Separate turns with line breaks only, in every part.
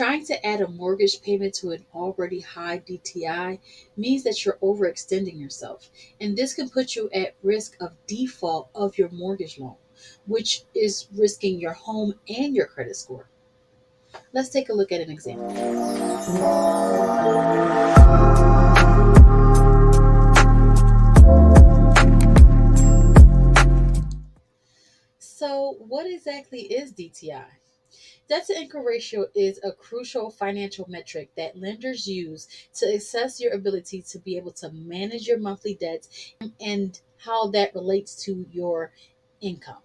Trying to add a mortgage payment to an already high DTI means that you're overextending yourself, and this can put you at risk of default of your mortgage loan, which is risking your home and your credit score. Let's take a look at an example. So, what exactly is DTI? Debt to income ratio is a crucial financial metric that lenders use to assess your ability to be able to manage your monthly debts and how that relates to your income.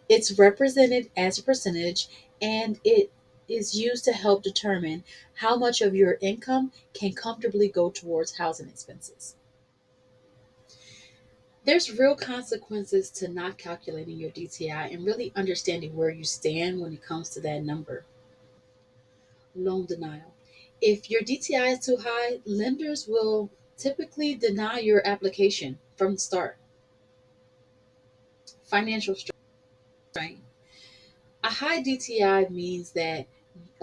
It's represented as a percentage, and it is used to help determine how much of your income can comfortably go towards housing expenses. There's real consequences to not calculating your DTI and really understanding where you stand when it comes to that number. Loan denial. If your DTI is too high, lenders will typically deny your application from the start. Financial strain. A high DTI means that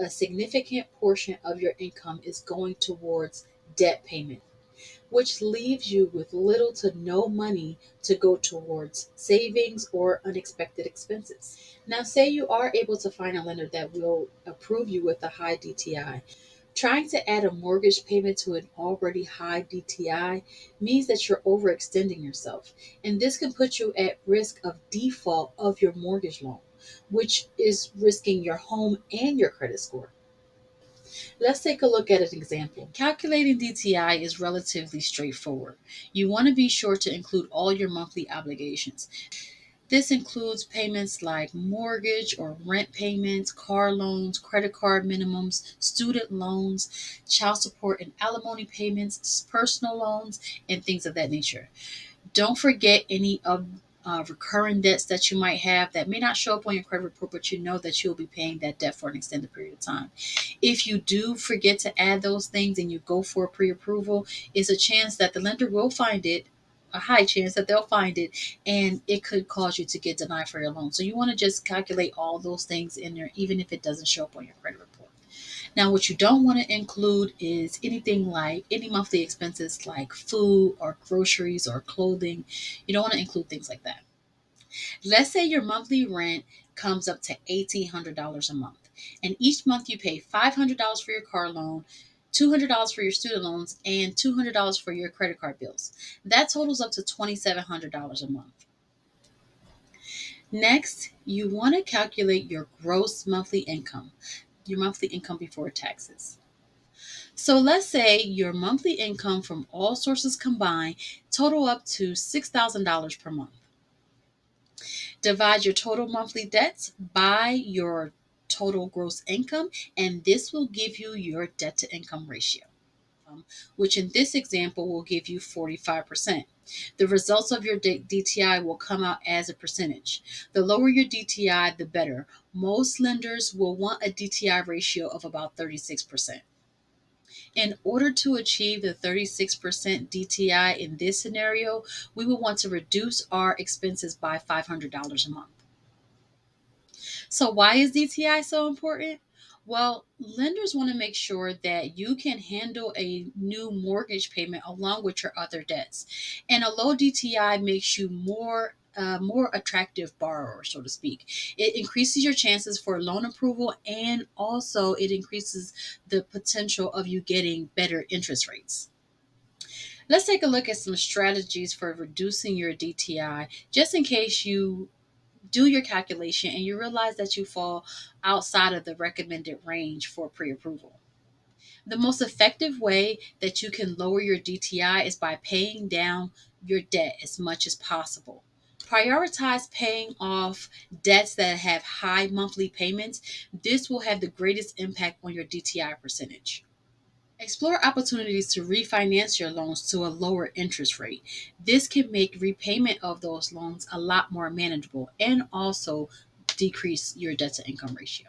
a significant portion of your income is going towards debt payment, which leaves you with little to no money to go towards savings or unexpected expenses. Now, say you are able to find a lender that will approve you with a high DTI. Trying to add a mortgage payment to an already high DTI means that you're overextending yourself, and this can put you at risk of default of your mortgage loan, which is risking your home and your credit score. Let's take a look at an example. Calculating DTI is relatively straightforward. You want to be sure to include all your monthly obligations. This includes payments like mortgage or rent payments, car loans, credit card minimums, student loans, child support and alimony payments, personal loans, and things of that nature. Don't forget any of recurring debts that you might have that may not show up on your credit report, but you know that you'll be paying that debt for an extended period of time. If you do forget to add those things and you go for a pre-approval, it's a chance that the lender will find it, a high chance that they'll find it, and it could cause you to get denied for your loan. So you want to just calculate all those things in there, even if it doesn't show up on your credit report. Now, what you don't want to include is anything like any monthly expenses like food or groceries or clothing. You don't want to include things like that. Let's say your monthly rent comes up to $1,800 a month, and each month you pay $500 for your car loan, $200 for your student loans, and $200 for your credit card bills. That totals up to $2,700 a month. Next, you want to calculate your gross monthly income, your monthly income before taxes. So let's say your monthly income from all sources combined total up to $6,000 per month. Divide your total monthly debts by your total gross income, and this will give you your debt to income ratio, which in this example will give you 45%. The results of your DTI will come out as a percentage. The lower your DTI, the better. Most lenders will want a DTI ratio of about 36%. In order to achieve the 36% DTI in this scenario, we will want to reduce our expenses by $500 a month. So, why is DTI so important? Well, lenders want to make sure that you can handle a new mortgage payment along with your other debts. And a low DTI makes you more attractive borrower, so to speak. It increases your chances for loan approval, and also it increases the potential of you getting better interest rates. Let's take a look at some strategies for reducing your DTI just in case you do your calculation and you realize that you fall outside of the recommended range for pre approval. The most effective way that you can lower your DTI is by paying down your debt as much as possible. Prioritize paying off debts that have high monthly payments. This will have the greatest impact on your DTI percentage. Explore opportunities to refinance your loans to a lower interest rate. This can make repayment of those loans a lot more manageable and also decrease your debt to income ratio.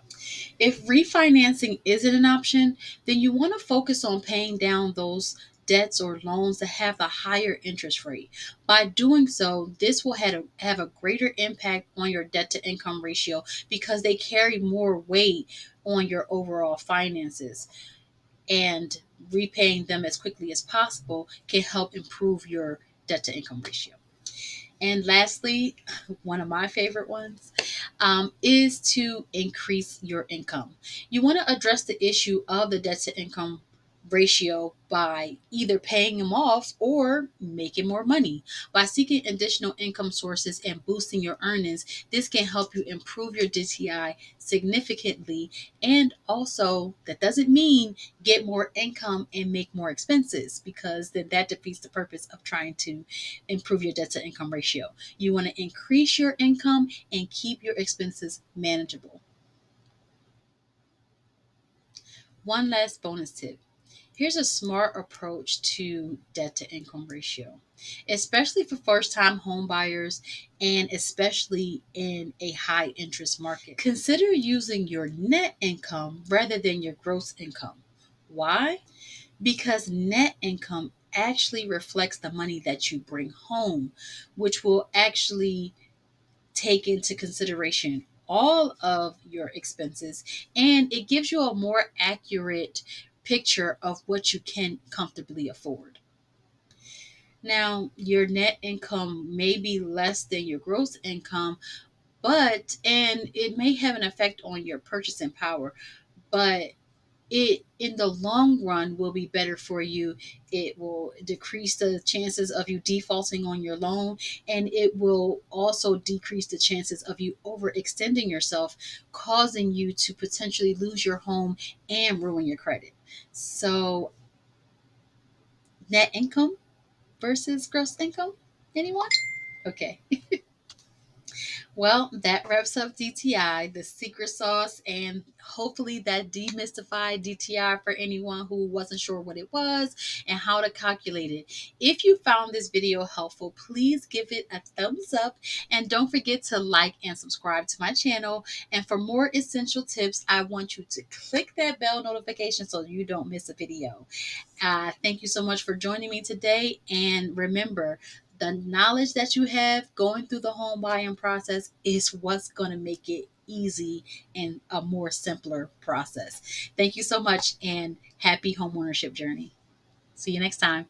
If refinancing isn't an option, then you want to focus on paying down those debts or loans that have a higher interest rate. By doing so, this will have a greater impact on your debt to income ratio because they carry more weight on your overall finances, and repaying them as quickly as possible can help improve your debt to income ratio. And lastly, one of my favorite ones is to increase your income. You want to address the issue of the debt to income ratio by either paying them off or making more money. By seeking additional income sources and boosting your earnings, this can help you improve your DTI significantly. And also, that doesn't mean get more income and make more expenses, because then that defeats the purpose of trying to improve your debt to income ratio. You want to increase your income and keep your expenses manageable. One last bonus tip. Here's a smart approach to debt to income ratio, especially for first time home buyers and especially in a high interest market. Consider using your net income rather than your gross income. Why? Because net income actually reflects the money that you bring home, which will actually take into consideration all of your expenses, and it gives you a more accurate picture of what you can comfortably afford. Now, your net income may be less than your gross income, and it may have an effect on your purchasing power, but it in the long run will be better for you. It will decrease the chances of you defaulting on your loan, and it will also decrease the chances of you overextending yourself, causing you to potentially lose your home and ruin your credit. So, net income versus gross income, anyone? Okay. Well, that wraps up DTI, the secret sauce, and hopefully that demystified DTI for anyone who wasn't sure what it was and how to calculate it. If you found this video helpful, please give it a thumbs up and don't forget to like and subscribe to my channel. And for more essential tips, I want you to click that bell notification so you don't miss a video. Thank you so much for joining me today. And remember, the knowledge that you have going through the home buying process is what's going to make it easy and a more simpler process. Thank you so much and happy homeownership journey. See you next time.